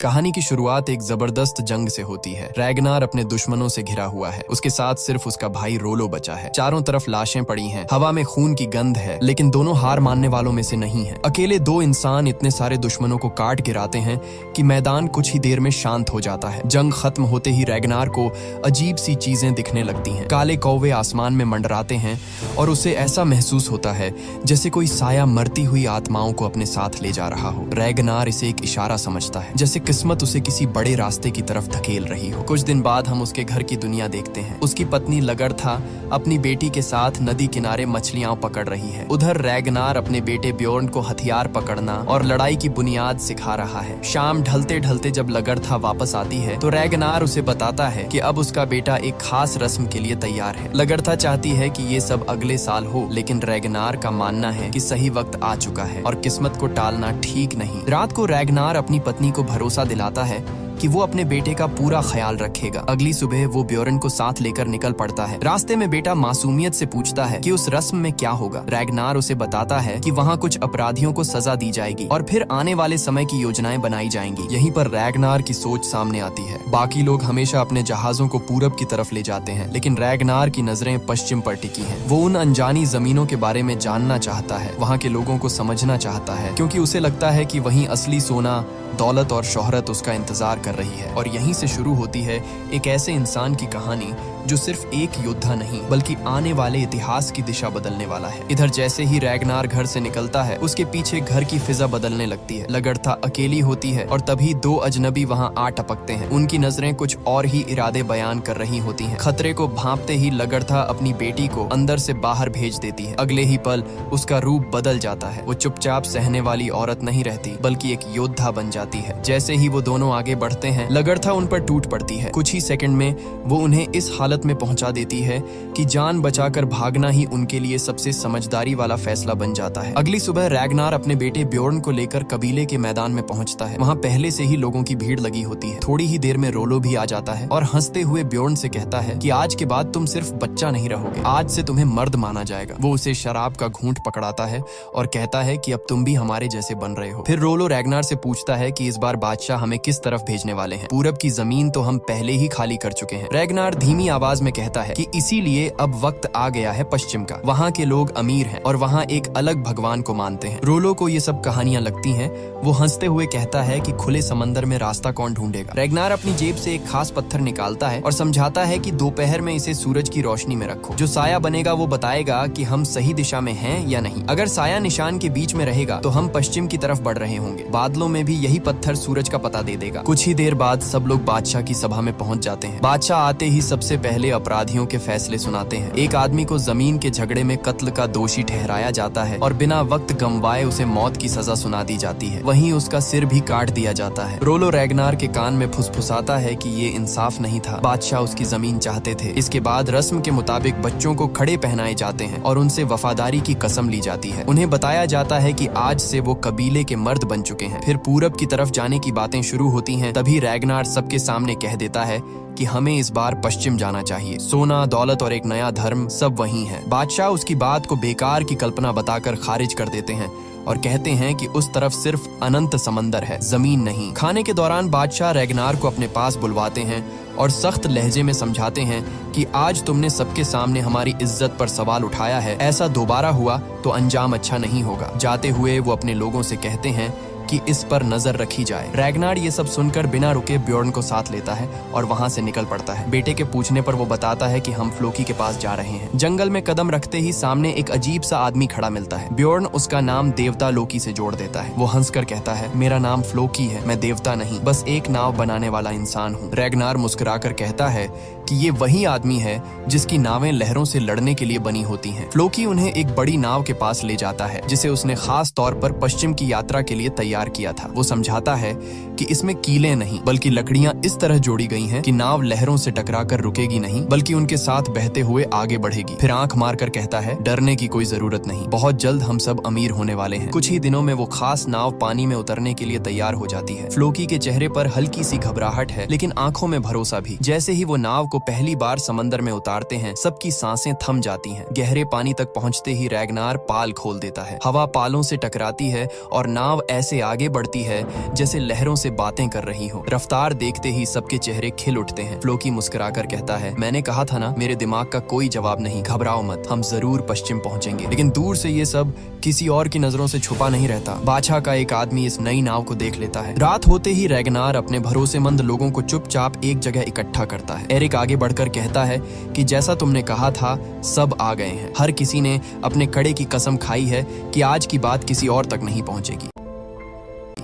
कहानी की शुरुआत एक जबरदस्त जंग से होती है। रैगनार अपने दुश्मनों से घिरा हुआ है। उसके साथ सिर्फ उसका भाई रोलो बचा है। चारों तरफ लाशें पड़ी हैं, हवा में खून की गंध है, लेकिन दोनों हार मानने वालों में से नहीं है। अकेले दो इंसान इतने सारे दुश्मनों को काट गिराते हैं कि मैदान कुछ ही देर में शांत हो जाता है। जंग खत्म होते ही रैगनार को अजीब सी चीजें दिखने लगती हैं। काले कौवे आसमान में मंडराते हैं और उसे ऐसा महसूस होता है जैसे कोई साया मरती हुई आत्माओं को अपने साथ ले जा रहा हो। रैगनार इसे एक इशारा समझता है, जैसे किस्मत उसे किसी बड़े रास्ते की तरफ धकेल रही हो। कुछ दिन बाद हम उसके घर की दुनिया देखते हैं। उसकी पत्नी लगरथा अपनी बेटी के साथ नदी किनारे मछलियां पकड़ रही है। उधर रैगनार अपने बेटे ब्योर्न को हथियार पकड़ना और लड़ाई की बुनियाद सिखा रहा है। शाम ढलते ढलते जब लगरथा वापस आती है तो रैगनार उसे बताता है कि अब उसका बेटा एक खास रस्म के लिए तैयार है। लगरथा चाहती है कि ये सब अगले साल हो, लेकिन रैगनार का मानना है कि सही वक्त आ चुका है और किस्मत को टालना ठीक नहीं। रात को रैगनार अपनी पत्नी को भरोसा दिलाता है कि वो अपने बेटे का पूरा ख्याल रखेगा। अगली सुबह वो ब्योर्न को साथ लेकर निकल पड़ता है। रास्ते में बेटा मासूमियत से पूछता है कि उस रस्म में क्या होगा। रैगनार उसे बताता है कि वहाँ कुछ अपराधियों को सजा दी जाएगी और फिर आने वाले समय की योजनाएं बनाई जाएंगी। यहीं पर रैगनार की सोच सामने आती है। बाकी लोग हमेशा अपने जहाजों को पूरब की तरफ ले जाते हैं, लेकिन रैगनार की नजरें पश्चिम पर टिकी हैं। वो उन अनजानी जमीनों के बारे में जानना चाहता है, वहाँ के लोगों को समझना चाहता है, क्योंकि उसे लगता है कि वहीं असली सोना, दौलत और शोहरत उसका इंतजार कर रही है। और यहीं से शुरू होती है एक ऐसे इंसान की कहानी जो सिर्फ एक योद्धा नहीं बल्कि आने वाले इतिहास की दिशा बदलने वाला है। इधर जैसे ही रैगनार घर से निकलता है, उसके पीछे घर की फिजा बदलने लगती है। लगरथा अकेली होती है और तभी दो अजनबी वहां आ टपकते हैं। उनकी नजरें कुछ और ही इरादे बयान कर रही होती हैं। खतरे को भांपते ही लगरथा अपनी बेटी को अंदर से बाहर भेज देती है। अगले ही पल उसका रूप बदल जाता है। वो चुपचाप सहने वाली औरत नहीं रहती बल्कि एक योद्धा बन जाती है। जैसे ही वो दोनों आगे बढ़ते हैं, लगरथा उन पर टूट पड़ती है। कुछ ही सेकंड में वो उन्हें इस हालत में पहुंचा देती है कि जान बचाकर भागना ही उनके लिए सबसे समझदारी वाला फैसला बन जाता है। अगली सुबह रैगनार अपने बेटे ब्योर्न को लेकर कबीले के मैदान में पहुंचता है। वहां पहले से ही लोगों की भीड़ लगी होती है। थोड़ी ही देर में रोलो भी आ जाता है और हंसते हुए ब्योर्न से कहता है कि आज के बाद तुम सिर्फ बच्चा नहीं रहोगे, आज से तुम्हें मर्द माना जाएगा। वो उसे शराब का घूंट पकड़ाता है और कहता है कि अब तुम भी हमारे जैसे बन रहे हो। फिर रोलो रैगनार से पूछता है कि इस बार बादशाह हमें किस तरफ भेजने वाले हैं। पूरब की जमीन तो हम पहले ही खाली कर चुके हैं। रैगनार धीमी आवाज में कहता है कि इसीलिए अब वक्त आ गया है पश्चिम का। वहाँ के लोग अमीर हैं और वहाँ एक अलग भगवान को मानते हैं। रोलो को ये सब कहानियां लगती हैं। वो हंसते हुए कहता है कि खुले समंदर में रास्ता कौन ढूंढेगा। रैगनार अपनी जेब से एक खास पत्थर निकालता है और समझाता है कि दोपहर में इसे सूरज की रोशनी में रखो। जो साया बनेगा वो बताएगा कि हम सही दिशा में हैं या नहीं। अगर साया निशान के बीच में रहेगा तो हम पश्चिम की तरफ बढ़ रहे होंगे। बादलों में भी यही पत्थर सूरज का पता दे देगा। कुछ ही देर बाद सब लोग बादशाह की सभा में पहुंच जाते हैं। बादशाह आते ही सबसे पहले अपराधियों के फैसले सुनाते हैं। एक आदमी को जमीन के झगड़े में कत्ल का दोषी ठहराया जाता है और बिना वक्त गंवाए उसे मौत की सजा सुना दी जाती है। वहीं उसका सिर भी काट दिया जाता है। रोलो रैगनार के कान में फुसफुसाता है कि ये इंसाफ नहीं था, बादशाह उसकी जमीन चाहते थे। इसके बाद रस्म के मुताबिक बच्चों को खड़े पहनाए जाते हैं और उनसे वफादारी की कसम ली जाती है। उन्हें बताया जाता है कि आज से वो कबीले के मर्द बन चुके हैं। फिर पूरब की तरफ जाने की बातें शुरू होती हैं। तभी रैगनार सबके सामने कह देता है कि हमें इस बार पश्चिम जाना चाहिए। सोना, दौलत और एक नया धर्म सब वहीं है। बादशाह उसकी बात को बेकार की कल्पना बताकर खारिज कर देते हैं और कहते हैं कि उस तरफ सिर्फ अनंत समंदर है, जमीन नहीं। खाने के दौरान बादशाह रैगनार को अपने पास बुलवाते हैं और सख्त लहजे में समझाते हैं कि आज तुमने सबके सामने हमारी इज्जत पर सवाल उठाया है, ऐसा दोबारा हुआ तो अंजाम अच्छा नहीं होगा। जाते हुए वो अपने लोगों से कहते हैं कि इस पर नजर रखी जाए। रैगनार ये सब सुनकर बिना रुके ब्योर्न को साथ लेता है और वहां से निकल पड़ता है। बेटे के पूछने पर वो बताता है कि हम फ्लोकी के पास जा रहे हैं। जंगल में कदम रखते ही सामने एक अजीब सा आदमी खड़ा मिलता है। ब्योर्न उसका नाम देवता लोकी से जोड़ देता है। वो हंसकर कहता है, मेरा नाम फ्लोकी है, मैं देवता नहीं, बस एक नाव बनाने वाला इंसान हूँ। रैगनार मुस्कुराकर कहता है कि ये वही आदमी है जिसकी नावें लहरों से लड़ने के लिए बनी होती हैं। फ्लोकी उन्हें एक बड़ी नाव के पास ले जाता है जिसे उसने खास तौर पर पश्चिम की यात्रा के लिए तैयार किया था। वो समझाता है कि इसमें कीलें नहीं बल्कि लकड़ियां इस तरह जोड़ी गई हैं कि नाव लहरों से टकराकर रुकेगी नहीं बल्कि उनके साथ बहते हुए आगे बढ़ेगी। फिर आंख मारकर कहता है, डरने की कोई जरूरत नहीं, बहुत जल्द हम सब अमीर होने वाले हैं। कुछ ही दिनों में वो खास नाव पानी में उतरने के लिए तैयार हो जाती है। फ्लोकी के चेहरे पर हल्की सी घबराहट है लेकिन आंखों में भरोसा भी। जैसे ही वो नाव को पहली बार समंदर में उतारते हैं, सबकी सांसें थम जाती हैं। गहरे पानी तक पहुंचते ही रैगनार पाल खोल देता है। हवा पालों से टकराती है और नाव ऐसे आगे बढ़ती है जैसे लहरों से बातें कर रही हो। रफ्तार देखते ही सबके चेहरे खिल उठते हैं। फ्लोकी मुस्कुराकर कहता है, मैंने कहा था ना, मेरे दिमाग का कोई जवाब नहीं, घबराओ मत, हम जरूर पश्चिम पहुंचेंगे। लेकिन दूर से ये सब किसी और की नजरों से छुपा नहीं रहता। बादशाह का एक आदमी इस नई नाव को देख लेता है। रात होते ही रैगनार अपने भरोसेमंद लोगों को चुपचाप एक जगह इकट्ठा करता है। एरिक आगे बढ़कर कहता है कि जैसा तुमने कहा था, सब आ गए हैं। हर किसी ने अपने कड़े की कसम खाई है कि आज की बात किसी और तक नहीं पहुंचेगी।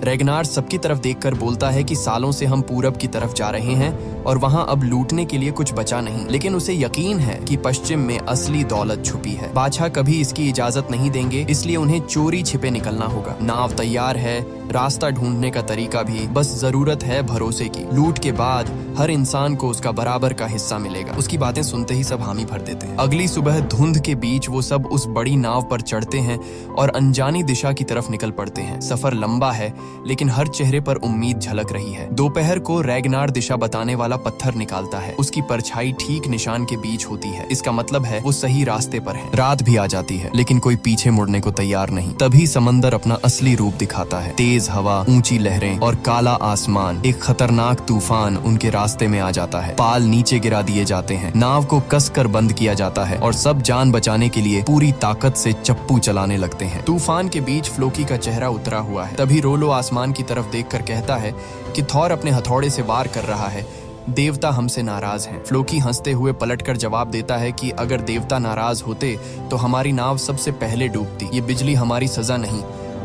रैगनार सबकी तरफ देखकर बोलता है कि सालों से हम पूरब की तरफ जा रहे हैं और वहां अब लूटने के लिए कुछ बचा नहीं, लेकिन उसे यकीन है कि पश्चिम में असली दौलत छुपी है। बादशाह कभी इसकी इजाजत नहीं देंगे, इसलिए उन्हें चोरी छिपे निकलना होगा। नाव तैयार है, रास्ता ढूंढने का तरीका भी, बस जरूरत है भरोसे की। लूट के बाद हर इंसान को उसका बराबर का हिस्सा मिलेगा। उसकी बातें सुनते ही सब हामी भर देते हैं। अगली सुबह धुंध के बीच वो सब उस बड़ी नाव पर चढ़ते हैं और अनजानी दिशा की तरफ निकल पड़ते हैं। सफर लंबा है, लेकिन हर चेहरे पर उम्मीद झलक रही है। दोपहर को रैगनार दिशा बताने वाला पत्थर निकालता है। उसकी परछाई ठीक निशान के बीच होती है। इसका मतलब है वो सही रास्ते पर है। रात भी आ जाती है, लेकिन कोई पीछे मुड़ने को तैयार नहीं। तभी समंदर अपना असली रूप दिखाता है। तेज हवा, ऊंची लहरें और काला आसमान। एक खतरनाक तूफान उनके रास्ते में आ जाता है। पाल नीचे गिरा दिए जाते हैं, नाव को कसकर बंद किया जाता है और सब जान बचाने के लिए पूरी ताकत से चप्पू चलाने लगते हैं। तूफान के बीच फ्लोकी का चेहरा उतरा हुआ है। तभी रोलो आसमान की तरफ देखकर कहता है कि थॉर अपने हथौड़े से वार कर रहा है। देवता हमसे नाराज हैं। फ्लोकी हंसते हुए पलटकर जवाब देता है कि अगर देवता नाराज होते तो हमारी नाव सबसे पहले डूबती। ये बिजली हमारी सजा नहीं,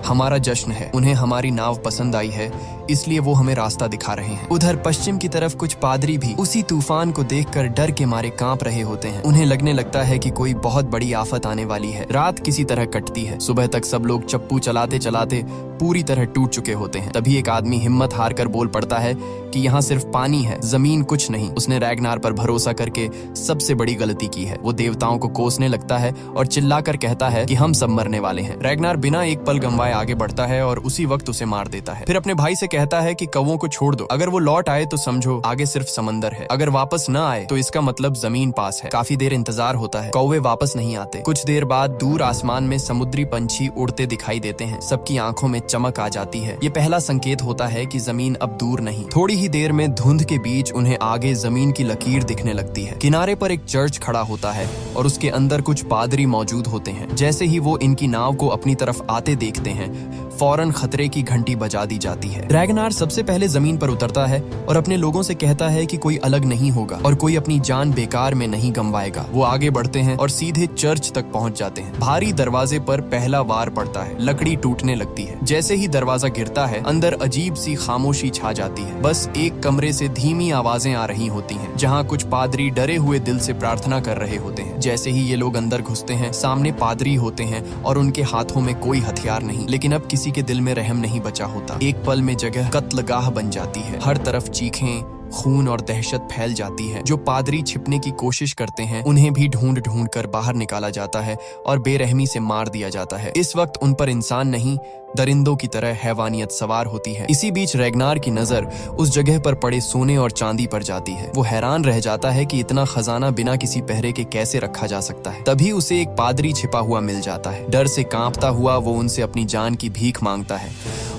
हमारा जश्न है। उन्हें हमारी नाव पसंद आई है, इसलिए वो हमें रास्ता दिखा रहे हैं। उधर पश्चिम की तरफ कुछ पादरी भी उसी तूफान को देखकर डर के मारे कांप रहे होते हैं। उन्हें लगने लगता है कि कोई बहुत बड़ी आफत आने वाली है। रात किसी तरह कटती है। सुबह तक सब लोग चप्पू चलाते चलाते पूरी तरह टूट चुके होते हैं। तभी एक आदमी हिम्मत हार कर बोल पड़ता है कि यहाँ सिर्फ पानी है, जमीन कुछ नहीं। उसने रैगनार पर भरोसा करके सबसे बड़ी गलती की है। वो देवताओं को कोसने लगता है और चिल्लाकर कहता है कि हम सब मरने वाले हैं। रैगनार बिना एक पल गंवाए आगे बढ़ता है और उसी वक्त उसे मार देता है। फिर अपने भाई से कहता है कि कौवों को छोड़ दो, अगर वो लौट आए तो समझो आगे सिर्फ समंदर है, अगर वापस न आए तो इसका मतलब जमीन पास है। काफी देर इंतजार होता है, कौवे वापस नहीं आते। कुछ देर बाद दूर आसमान में समुद्री पंछी उड़ते दिखाई देते हैं। सबकी आंखों में चमक आ जाती है। ये पहला संकेत होता है कि जमीन अब दूर नहीं। थोड़ी ही देर में धुंध के बीच उन्हें आगे जमीन की लकीर दिखने लगती है। किनारे पर एक चर्च खड़ा होता है और उसके अंदर कुछ पादरी मौजूद होते हैं। जैसे ही वो इनकी नाव को अपनी तरफ आते देखते हैं, फौरन खतरे की घंटी बजा दी जाती है। रैगनार सबसे पहले जमीन पर उतरता है और अपने लोगों से कहता है कि कोई अलग नहीं होगा और कोई अपनी जान बेकार में नहीं गंवाएगा। वो आगे बढ़ते हैं और सीधे चर्च तक पहुंच जाते हैं। भारी दरवाजे पर पहला वार पड़ता है। लकड़ी टूटने लगती है। जैसे ही दरवाजा गिरता है, अंदर अजीब सी खामोशी छा जाती है। बस एक कमरे से धीमी आवाजें आ रही होती हैं, जहाँ कुछ पादरी डरे हुए दिल से प्रार्थना कर रहे होते हैं। जैसे ही ये लोग अंदर घुसते हैं, सामने पादरी होते हैं और उनके हाथों में कोई हथियार नहीं। लेकिन अब किसी के दिल में रहम नहीं बचा होता। एक पल में जगह कत्लगाह बन जाती है। हर तरफ चीखें, खून और दहशत फैल जाती है। जो पादरी छिपने की कोशिश करते हैं, उन्हें भी ढूंढ ढूंढ कर बाहर निकाला जाता है और बेरहमी से मार दिया जाता है। इस वक्त उन पर इंसान नहीं, दरिंदों की तरह हैवानियत सवार होती है। इसी बीच रैगनार की नजर उस जगह पर पड़े सोने और चांदी पर जाती है। वो हैरान रह जाता है कि इतना खजाना बिना किसी पहरे के कैसे रखा जा सकता है। तभी उसे एक पादरी छिपा हुआ मिल जाता है। डर से कांपता हुआ वो उनसे अपनी जान की भीख मांगता है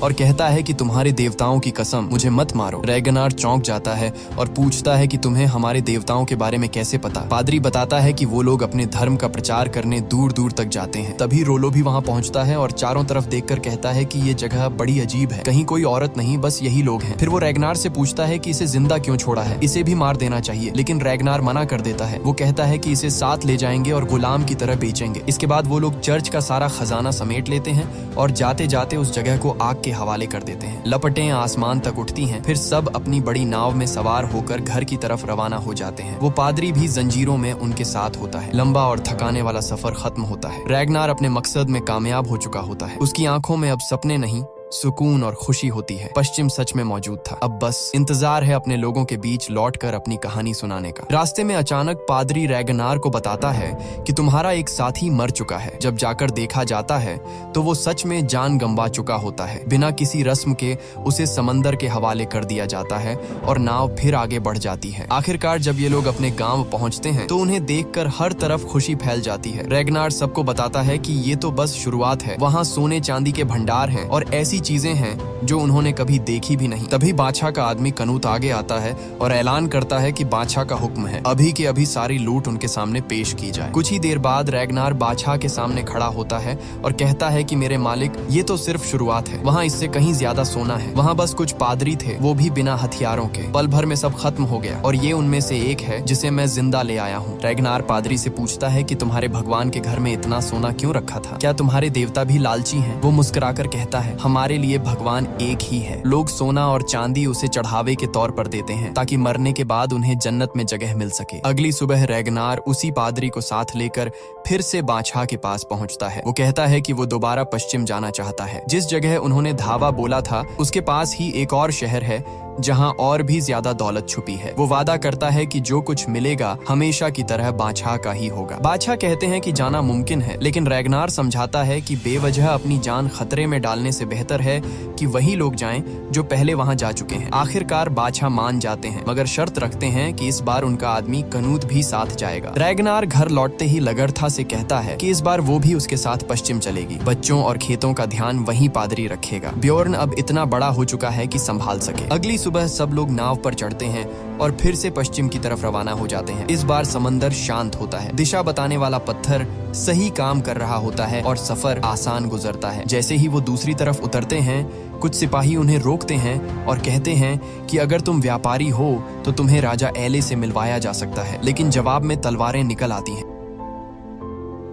और कहता है कि तुम्हारे देवताओं की कसम, मुझे मत मारो। रैगनार चौंक जाता है और पूछता है कि तुम्हें हमारे देवताओं के बारे में कैसे पता। पादरी बताता है कि वो लोग अपने धर्म का प्रचार करने दूर दूर तक जाते हैं। तभी रोलो भी वहाँ पहुँचता है और चारों तरफ देखकर कहता है कि ये जगह बड़ी अजीब है, कहीं कोई औरत नहीं, बस यही लोग हैं। फिर वो रैगनार से पूछता है कि इसे जिंदा क्यों छोड़ा है, इसे भी मार देना चाहिए। लेकिन रैगनार मना कर देता है। वो कहता है कि इसे साथ ले जाएंगे और गुलाम की तरह बेचेंगे। इसके बाद वो लोग चर्च का सारा खजाना समेट लेते हैं और जाते जाते उस जगह को आग के हवाले कर देते हैं। लपटें आसमान तक उठती हैं। फिर सब अपनी बड़ी नाव में सवार होकर घर की तरफ रवाना हो जाते हैं। वो पादरी भी जंजीरों में उनके साथ होता है। लंबा और थकाने वाला सफर खत्म होता है। रैगनार अपने मकसद में कामयाब हो चुका होता है। उसकी आंखों में अब सपने नहीं, सुकून और खुशी होती है। पश्चिम सच में मौजूद था। अब बस इंतजार है अपने लोगों के बीच लौटकर अपनी कहानी सुनाने का। रास्ते में अचानक पादरी रैगनार को बताता है कि तुम्हारा एक साथी मर चुका है। जब जाकर देखा जाता है तो वो सच में जान गंवा चुका होता है। बिना किसी रस्म के उसे समंदर के हवाले कर दिया जाता है और नाव फिर आगे बढ़ जाती है। आखिरकार जब ये लोग अपने गांव पहुंचते हैं तो उन्हें देखकर हर तरफ खुशी फैल जाती है। रैगनार सबको बताता है कि ये तो बस शुरुआत है। वहाँ सोने चांदी के भंडार हैं और ऐसी ऐसी चीजें हैं जो उन्होंने कभी देखी भी नहीं। तभी बादशाह का आदमी कनूत आगे आता है और ऐलान करता है कि बादशाह का हुक्म है, अभी के अभी सारी लूट उनके सामने पेश की जाए। कुछ ही देर बाद रैगनार बादशाह के सामने खड़ा होता है और कहता है कि मेरे मालिक, ये तो सिर्फ शुरुआत है, वहाँ इससे कहीं ज्यादा सोना है। वहाँ बस कुछ पादरी थे, वो भी बिना हथियारों के। पल भर में सब खत्म हो गया और ये उनमें से एक है जिसे मैं जिंदा ले आया हूँ। रैगनार पादरी से पूछता है कि तुम्हारे भगवान के घर में इतना सोना क्यों रखा था? क्या तुम्हारे देवता भी लालची हैं? वो मुस्कुराकर कहता है, हमारे लिए भगवान एक ही है। लोग सोना और चांदी उसे चढ़ावे के तौर पर देते हैं ताकि मरने के बाद उन्हें जन्नत में जगह मिल सके। अगली सुबह रैगनार उसी पादरी को साथ लेकर फिर से बादशाह के पास पहुंचता है। वो कहता है कि वो दोबारा पश्चिम जाना चाहता है। जिस जगह उन्होंने धावा बोला था उसके पास ही एक और शहर है जहां और भी ज्यादा दौलत छुपी है। वो वादा करता है कि जो कुछ मिलेगा हमेशा की तरह बादशाह का ही होगा। बादशाह कहते हैं कि जाना मुमकिन है, लेकिन रैगनार समझाता है कि बेवजह अपनी जान खतरे में डालने से बेहतर है कि वही लोग जाएं जो पहले वहां जा चुके हैं। आखिरकार बादशाह मान जाते हैं, मगर शर्त रखते हैं कि इस बार उनका आदमी कनूत भी साथ जाएगा। रैगनार घर लौटते ही लगड़था से कहता है कि इस बार वो भी उसके साथ पश्चिम चलेगी। बच्चों और खेतों का ध्यान वही पादरी रखेगा। ब्योर्न अब इतना बड़ा हो चुका है कि संभाल सके। अगली सुबह सब लोग नाव पर चढ़ते हैं और फिर से पश्चिम की तरफ रवाना हो जाते हैं। इस बार समंदर शांत होता है, दिशा बताने वाला पत्थर सही काम कर रहा होता है और सफर आसान गुजरता है। जैसे ही वो दूसरी तरफ उतरते हैं, कुछ सिपाही उन्हें रोकते हैं और कहते हैं कि अगर तुम व्यापारी हो तो तुम्हें राजा एले से मिलवाया जा सकता है, लेकिन जवाब में तलवारें निकल आती हैं।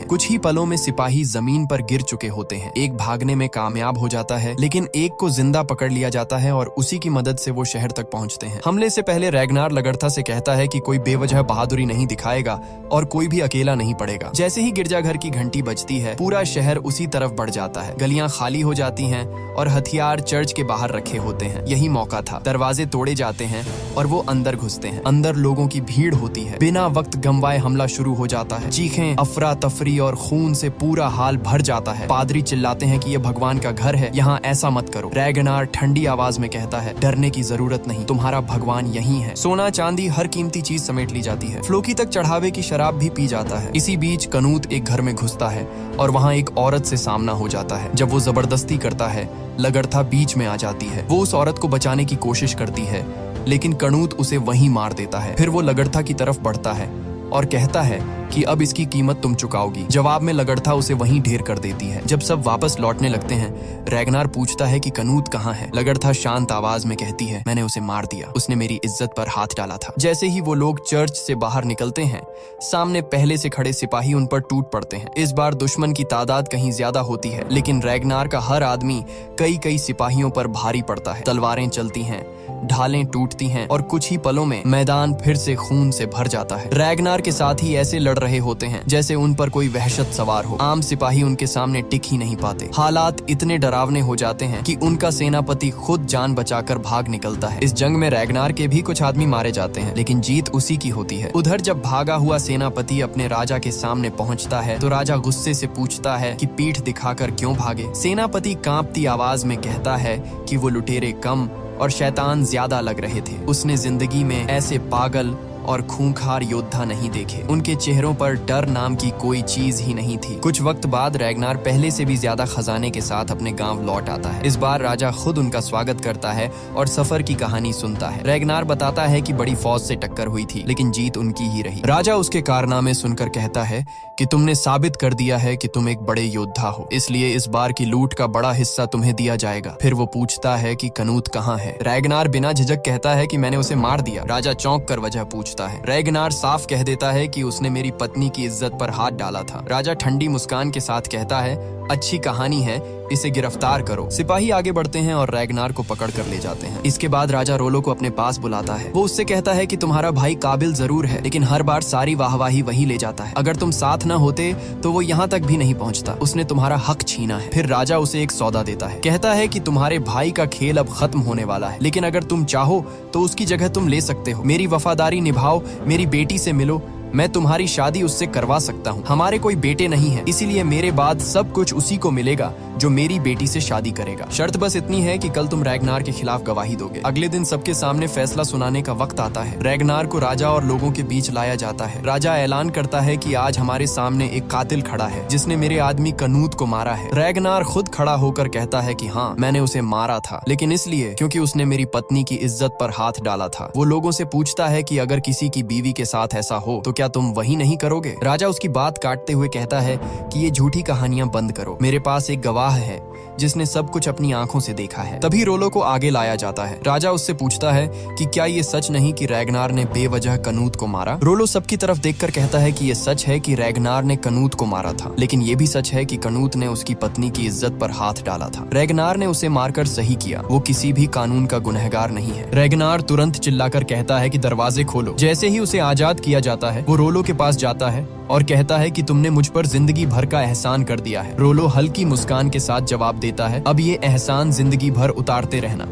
कुछ ही पलों में सिपाही जमीन पर गिर चुके होते हैं। एक भागने में कामयाब हो जाता है, लेकिन एक को जिंदा पकड़ लिया जाता है और उसी की मदद से वो शहर तक पहुंचते हैं। हमले से पहले रैगनार लगड़था से कहता है कि कोई बेवजह बहादुरी नहीं दिखाएगा और कोई भी अकेला नहीं पड़ेगा। जैसे ही गिरजाघर की घंटी बजती है, पूरा शहर उसी तरफ बढ़ जाता है। गलियां खाली हो जाती हैं और हथियार चर्च के बाहर रखे होते हैं। यही मौका था। दरवाजे तोड़े जाते हैं और वो अंदर घुसते हैं। अंदर लोगों की भीड़ होती है। बिना वक्त गंवाए हमला शुरू हो जाता है। चीखें, अफरा तफरी और खून से पूरा हाल भर जाता है। पादरी चिल्लाते हैं कि यह भगवान का घर है, यहाँ ऐसा मत करो। रैगनार ठंडी आवाज में कहता है, डरने की जरूरत नहीं, तुम्हारा भगवान यहीं है। सोना चांदी हर कीमती चीज समेट ली जाती है। फ्लोकी तक चढ़ावे की शराब भी पी जाता है। इसी बीच कनूत एक घर में घुसता है और वहाँ एक औरत से सामना हो जाता है। जब वो जबरदस्ती करता है, लगड़था बीच में आ जाती है। वो उस औरत को बचाने की कोशिश करती है, लेकिन कनूत उसे वहीं मार देता है। फिर वो लगड़था की तरफ बढ़ता है और कहता है कि अब इसकी कीमत तुम चुकाओगी। जवाब में लगड़था उसे वहीं ढेर कर देती है। जब सब वापस लौटने लगते हैं, रैगनार पूछता है कि कनूत कहाँ है। लगड़था शांत आवाज में कहती है, मैंने उसे मार दिया, उसने मेरी इज्जत पर हाथ डाला था। जैसे ही वो लोग चर्च से बाहर निकलते हैं, सामने पहले से खड़े सिपाही उन पर टूट पड़ते हैं। इस बार दुश्मन की तादाद कहीं ज्यादा होती है, लेकिन रैगनार का हर आदमी कई कई सिपाहियों पर भारी पड़ता है। तलवारें चलती हैं, ढालें टूटती हैं और कुछ ही पलों में मैदान फिर से खून से भर जाता है। रैगनार के साथ ही ऐसे लड़ रहे होते हैं जैसे उन पर कोई वहशत सवार हो। आम सिपाही उनके सामने टिक ही नहीं पाते। हालात इतने डरावने हो जाते हैं कि उनका सेनापति खुद जान बचाकर भाग निकलता है। इस जंग में रैगनार के भी कुछ आदमी मारे जाते हैं, लेकिन जीत उसी की होती है। उधर जब भागा हुआ सेनापति अपने राजा के सामने पहुंचता है तो राजा गुस्से से पूछता है कि पीठ दिखाकर क्यों भागे। सेनापति कांपती आवाज में कहता है कि वो लुटेरे कम और शैतान ज्यादा लग रहे थे। उसने जिंदगी में ऐसे पागल और खूंखार योद्धा नहीं देखे। उनके चेहरों पर डर नाम की कोई चीज ही नहीं थी। कुछ वक्त बाद रैगनार पहले से भी ज्यादा खजाने के साथ अपने गांव लौट आता है। इस बार राजा खुद उनका स्वागत करता है और सफर की कहानी सुनता है। रैगनार बताता है कि बड़ी फौज से टक्कर हुई थी, लेकिन जीत उनकी ही रही। राजा उसके कारनामे सुनकर कहता है कि तुमने साबित कर दिया है कि तुम एक बड़े योद्धा हो, इसलिए इस बार की लूट का बड़ा हिस्सा तुम्हें दिया जाएगा। फिर वो पूछता है कि कनूत कहाँ है। रैगनार बिना झिझक कहता है कि मैंने उसे मार दिया। राजा चौंक कर वजह पूछता है। रैगनार साफ कह देता है कि उसने मेरी पत्नी की इज्जत पर हाथ डाला था। राजा ठंडी मुस्कान के साथ कहता है, अच्छी कहानी है, इसे गिरफ्तार करो। सिपाही आगे बढ़ते हैं और रैगनार को पकड़ कर ले जाते हैं। इसके बाद राजा रोलो को अपने पास बुलाता है। वो उससे कहता है कि तुम्हारा भाई काबिल जरूर है, लेकिन हर बार सारी वाहवाही वही ले जाता है। अगर तुम साथ न होते तो वो यहाँ तक भी नहीं पहुँचता। उसने तुम्हारा हक छीना है। फिर राजा उसे एक सौदा देता है। कहता है कि तुम्हारे भाई का खेल अब खत्म होने वाला है, लेकिन अगर तुम चाहो तो उसकी जगह तुम ले सकते हो। मेरी वफादारी निभाओ, मेरी बेटी से मिलो, मैं तुम्हारी शादी उससे करवा सकता हूँ। हमारे कोई बेटे नहीं है, इसीलिए मेरे बाद सब कुछ उसी को मिलेगा जो मेरी बेटी से शादी करेगा। शर्त बस इतनी है कि कल तुम रैगनार के खिलाफ गवाही दोगे। अगले दिन सबके सामने फैसला सुनाने का वक्त आता है। रैगनार को राजा और लोगों के बीच लाया जाता है। राजा ऐलान करता है कि आज हमारे सामने एक कातिल खड़ा है जिसने मेरे आदमी कनूत को मारा है। रैगनार खुद खड़ा होकर कहता है कि हाँ, मैंने उसे मारा था, लेकिन इसलिए क्योंकि उसने मेरी पत्नी की इज्जत पर हाथ डाला था। वो लोगों से पूछता है कि अगर किसी की बीवी के साथ ऐसा हो तो क्या तुम वही नहीं करोगे? राजा उसकी बात काटते हुए कहता है कि ये झूठी कहानियां बंद करो, मेरे पास एक गवाह है जिसने सब कुछ अपनी आंखों से देखा है। तभी रोलो को आगे लाया जाता है। राजा उससे पूछता है कि क्या ये सच नहीं कि रैगनार ने बेवजह कनूत को मारा? रोलो सबकी तरफ देखकर कहता है कि ये सच है कि रैगनार ने कनूत को मारा था, लेकिन ये भी सच है कि कनूत ने उसकी पत्नी की इज्जत पर हाथ डाला था। रैगनार ने उसे मारकर सही किया, वो किसी भी कानून का गुनहगार नहीं है। रैगनार तुरंत चिल्लाकर कहता है कि दरवाजे खोलो। जैसे ही उसे आजाद किया जाता है, वो रोलो के पास जाता है और कहता है कि तुमने मुझ पर जिंदगी भर का एहसान कर दिया है। रोलो हल्की मुस्कान के साथ जवाब देता है, अब ये एहसान जिंदगी भर उतारते रहना।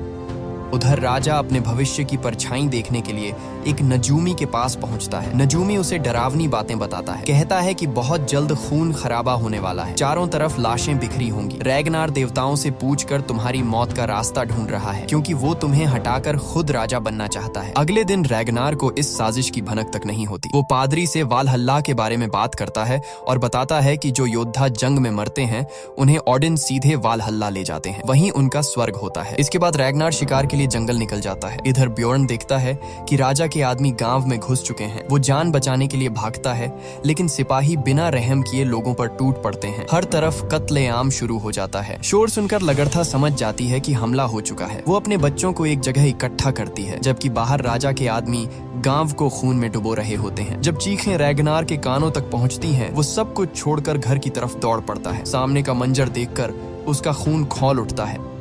उधर राजा अपने भविष्य की परछाई देखने के लिए एक नजूमी के पास पहुंचता है। नजूमी उसे डरावनी बातें बताता है। कहता है कि बहुत जल्द खून खराबा होने वाला है, चारों तरफ लाशें बिखरी होंगी। रैगनार देवताओं से पूछकर तुम्हारी मौत का रास्ता ढूंढ रहा है, क्योंकि वो तुम्हें हटाकर खुद राजा बनना चाहता है। अगले दिन रैगनार को इस साजिश की भनक तक नहीं होती। वो पादरी से वालहल्ला के बारे में बात करता है और बताता है कि जो योद्धा जंग में मरते हैं उन्हें ऑडिन सीधे वालहल्ला ले जाते हैं, वहीं उनका स्वर्ग होता है। इसके बाद रैगनार शिकार के लिए जंगल निकल जाता है। इधर ब्योर्न देखता है कि राजा के आदमी गांव में घुस चुके हैं। वो जान बचाने के लिए भागता है, लेकिन सिपाही बिना रहम किए लोगों पर टूट पड़ते हैं। हर तरफ कत्लेआम शुरू हो जाता है। शोर सुनकर लगड़था समझ जाती है कि हमला हो चुका है। वो अपने बच्चों को एक जगह इकट्ठा करती है, जबकि बाहर राजा के आदमी गांव को खून में डुबो रहे होते हैं। जब चीखें रैगनार के कानों तक पहुंचती हैं, वो सब कुछ छोड़कर घर की तरफ दौड़ पड़ता है। सामने का मंजर देखकर उसका खून खौल उठता है।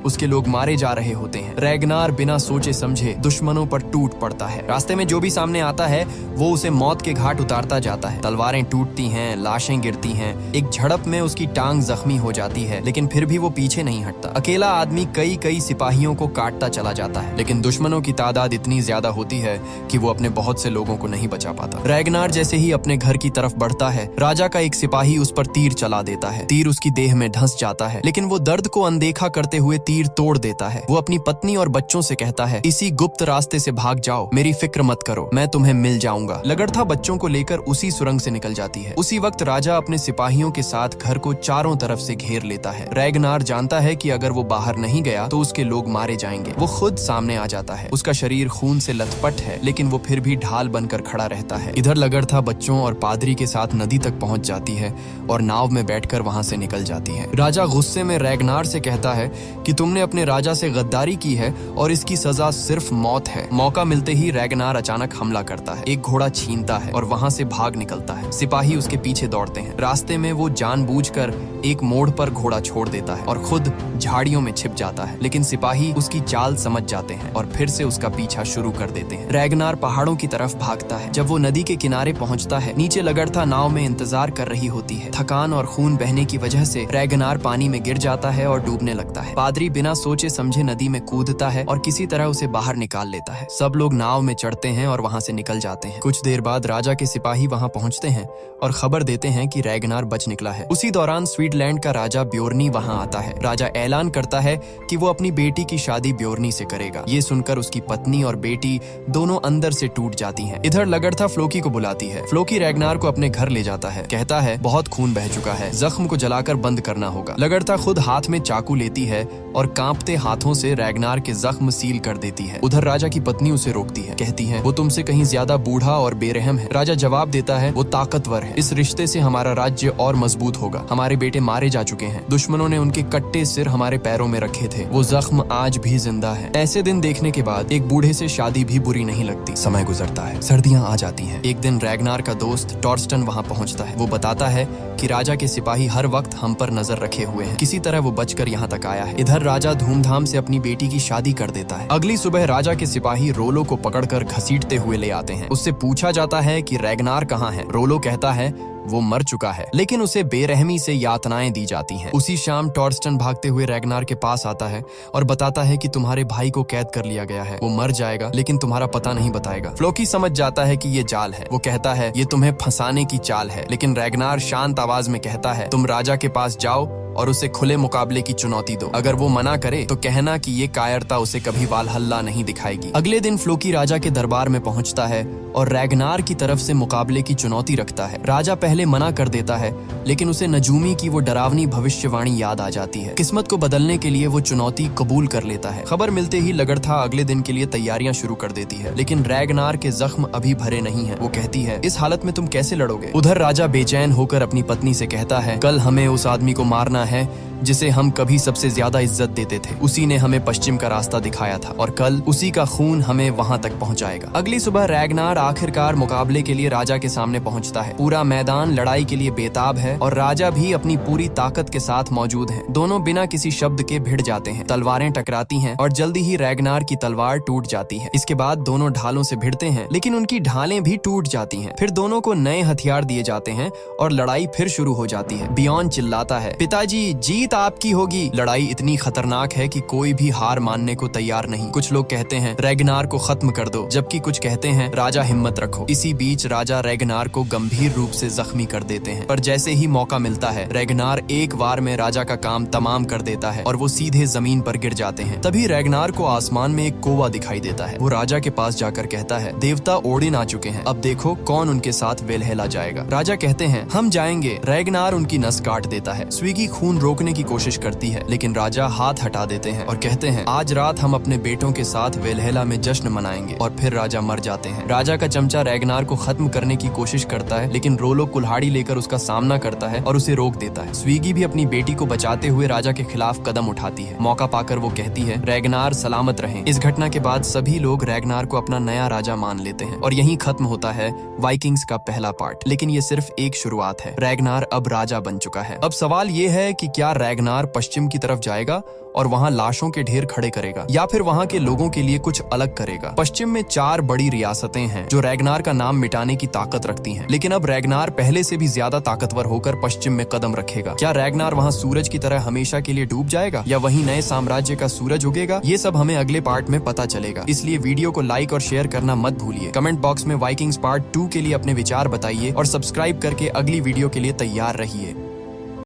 उसके लोग मारे जा रहे होते हैं। रैगनार बिना सोचे समझे दुश्मनों पर टूट पड़ता है। रास्ते में जो भी सामने आता है वो उसे मौत के घाट उतारता जाता है। तलवारें टूटती हैं, लाशें गिरती हैं। एक झड़प में उसकी टांग जख्मी हो जाती है, लेकिन फिर भी वो पीछे नहीं हटता। अकेला आदमी कई सिपाहियों को काटता चला जाता है, लेकिन दुश्मनों की तादाद इतनी ज्यादा होती है कि वो अपने बहुत से लोगों को नहीं बचा पाता। रैगनार जैसे ही अपने घर की तरफ बढ़ता है, राजा का एक सिपाही उस पर तीर चला देता है। तीर उसकी देह में धंस जाता है, लेकिन वो दर्द को अनदेखा करते हुए तीर तोड़ देता है। वो अपनी पत्नी और बच्चों से कहता है, इसी गुप्त रास्ते से भाग जाओ, मेरी फिक्र मत करो, मैं तुम्हें मिल जाऊंगा। लगड़था बच्चों को लेकर उसी सुरंग से निकल जाती है। उसी वक्त राजा अपने सिपाहियों के साथ घर को चारों तरफ से घेर लेता है। रैगनार जानता है कि अगर वो बाहर नहीं गया तो उसके लोग मारे जाएंगे। वो खुद सामने आ जाता है। उसका शरीर खून से लथपथ है, लेकिन वो फिर भी ढाल बनकर खड़ा रहता है। इधर लगड़था बच्चों और पादरी के साथ नदी तक पहुंच जाती है और नाव में बैठकर वहां से निकल जाती है। राजा गुस्से में रैगनार से कहता है कि तुमने अपने राजा से गद्दारी की है और इसकी सजा सिर्फ मौत है। मौका मिलते ही रैगनार अचानक हमला करता है, एक घोड़ा छीनता है और वहां से भाग निकलता है। सिपाही उसके पीछे दौड़ते हैं। रास्ते में वो जानबूझकर एक मोड़ पर घोड़ा छोड़ देता है और खुद झाड़ियों में छिप जाता है, लेकिन सिपाही उसकी चाल समझ जाते हैं और फिर से उसका पीछा शुरू कर देते हैं। रैगनार पहाड़ों की तरफ भागता है। जब वो नदी के किनारे पहुंचता है, नीचे लगड़था नाव में इंतजार कर रही होती है। थकान और खून बहने की वजह से रैगनार पानी में गिर जाता है और डूबने लगता है। पादरी बिना सोचे समझे नदी में कूदता है और किसी तरह उसे बाहर निकाल लेता है। सब लोग नाव में चढ़ते हैं और वहां से निकल जाते हैं। कुछ देर बाद राजा के सिपाही वहां पहुंचते हैं और खबर देते हैं कि रैगनार बच निकला है। उसी दौरान स्वीटलैंड का राजा ब्योर्नी वहां आता है। राजा ऐलान करता है कि वो अपनी बेटी की शादी ब्योर्नी से करेगा। ये सुनकर उसकी पत्नी और बेटी दोनों अंदर से टूट जाती हैं। इधर लगड़था फ्लोकी को बुलाती है। फ्लोकी रैगनार को अपने घर ले जाता है। कहता है बहुत खून बह चुका है, जख्म को जलाकर बंद करना होगा। लगड़था खुद हाथ में चाकू लेती है और कांपते हाथों से रैगनार के जख्म सील कर देती है। उधर राजा की पत्नी उसे रोकती है, कहती है वो तुमसे कहीं ज्यादा बूढ़ा और बेरहम है। राजा जवाब देता है वो ताकतवर है, इस रिश्ते से हमारा राज्य और मजबूत होगा। हमारे बेटे मारे जा चुके हैं, दुश्मनों ने उनके कट्टे सिर हमारे पैरों में रखे थे, वो जख्म आज भी जिंदा है। ऐसे दिन देखने के बाद एक बूढ़े से शादी भी बुरी नहीं लगती। समय गुजरता है, सर्दियां आ जाती हैं। एक दिन रैगनार का दोस्त टॉर्स्टन वहां पहुंचता है। वो बताता है कि राजा के सिपाही हर वक्त हम पर नजर रखे हुए हैं, किसी तरह वो बचकर यहाँ तक आया है। इधर राजा धूमधाम से अपनी बेटी की शादी कर देता है। अगली सुबह राजा के सिपाही रोलो को पकड़कर घसीटते हुए ले आते हैं। उससे पूछा जाता है कि रैगनार कहाँ है। रोलो कहता है वो मर चुका है, लेकिन उसे बेरहमी से यातनाएं दी जाती हैं। उसी शाम टॉर्स्टन भागते हुए रैगनार के पास आता है और बताता है कि तुम्हारे भाई को कैद कर लिया गया है। वो मर जाएगा लेकिन तुम्हारा पता नहीं बताएगा। फ्लोकी समझ जाता है कि ये जाल है। वो कहता है ये तुम्हें फंसाने की चाल है, लेकिन रैगनार शांत आवाज में कहता है तुम राजा के पास जाओ और उसे खुले मुकाबले की चुनौती दो। अगर वो मना करे तो कहना कि ये कायरता उसे कभी वालहल्ला नहीं दिखाएगी। अगले दिन फ्लोकी राजा के दरबार में पहुंचता है और रैगनार की तरफ से मुकाबले की चुनौती रखता है। राजा पहले मना कर देता है, लेकिन उसे नजूमी की वो डरावनी भविष्यवाणी याद आ जाती है। किस्मत को बदलने के लिए वो चुनौती कबूल कर लेता है। खबर मिलते ही लगड़था अगले दिन के लिए तैयारियां शुरू कर देती है, लेकिन रैगनार के जख्म अभी भरे नहीं है। वो कहती है इस हालत में तुम कैसे लड़ोगे। उधर राजा बेचैन होकर अपनी पत्नी से कहता है कल हमें उस आदमी को मारना है जिसे हम कभी सबसे ज्यादा इज्जत देते थे। उसी ने हमें पश्चिम का रास्ता दिखाया था और कल उसी का खून हमें वहां तक पहुंचाएगा। अगली सुबह रैगनार आखिरकार मुकाबले के लिए राजा के सामने पहुंचता है। पूरा मैदान लड़ाई के लिए बेताब है और राजा भी अपनी पूरी ताकत के साथ मौजूद है। दोनों बिना किसी शब्द के भिड़ जाते हैं। तलवारें टकराती हैं और जल्दी ही रैगनार की तलवार टूट जाती है। इसके बाद दोनों ढालों से भिड़ते हैं, लेकिन उनकी ढालें भी टूट जाती हैं। फिर दोनों को नए हथियार दिए जाते हैं और लड़ाई फिर शुरू हो जाती है। बियॉन चिल्लाता है पिताजी जीत आपकी होगी। लड़ाई इतनी खतरनाक है कि कोई भी हार मानने को तैयार नहीं। कुछ लोग कहते हैं रैगनार को खत्म कर दो, जबकि कुछ कहते हैं राजा हिम्मत रखो। इसी बीच राजा रैगनार को गंभीर रूप से जख्मी कर देते हैं, पर जैसे ही मौका मिलता है रैगनार एक बार में राजा का काम तमाम कर देता है और वो सीधे जमीन पर गिर जाते हैं। तभी रैगनार को आसमान में एक कौवा दिखाई देता है। वो राजा के पास जाकर कहता है देवता ओडिन आ चुके हैं, अब देखो कौन उनके साथ वेलहेला जाएगा। राजा कहते हैं हम जाएंगे। रैगनार उनकी नस काट देता है। स्वीगी खून रोकने की कोशिश करती है, लेकिन राजा हाथ हटा देते हैं और कहते हैं आज रात हम अपने बेटों के साथ वेलहेला में जश्न मनाएंगे। और फिर राजा मर जाते हैं। राजा का चमचा रैगनार को खत्म करने की कोशिश करता है, लेकिन रोलो कुल्हाड़ी लेकर उसका सामना करता है और उसे रोक देता है। स्वीगी भी अपनी बेटी को बचाते हुए राजा के खिलाफ कदम उठाती है। मौका पाकर वो कहती है रैगनार सलामत रहें। इस घटना के बाद सभी लोग रैगनार को अपना नया राजा मान लेते हैं और यहीं खत्म होता है वाइकिंग्स का पहला पार्ट। लेकिन ये सिर्फ एक शुरुआत है। रैगनार अब राजा बन चुका है। अब सवाल ये है कि क्या रैगनार पश्चिम की तरफ जाएगा और वहां लाशों के ढेर खड़े करेगा, या फिर वहां के लोगों के लिए कुछ अलग करेगा। पश्चिम में 4 बड़ी रियासतें हैं जो रैगनार का नाम मिटाने की ताकत रखती हैं, लेकिन अब रैगनार पहले से भी ज्यादा ताकतवर होकर पश्चिम में कदम रखेगा। क्या रैगनार वहां सूरज की तरह हमेशा के लिए डूब जाएगा, या वहीं नए साम्राज्य का सूरज उगेगा? ये सब हमें अगले पार्ट में पता चलेगा। इसलिए वीडियो को लाइक और शेयर करना मत भूलिए। कमेंट बॉक्स में वाइकिंग्स पार्ट 2 के लिए अपने विचार बताइए और सब्सक्राइब करके अगली वीडियो के लिए तैयार रहिए।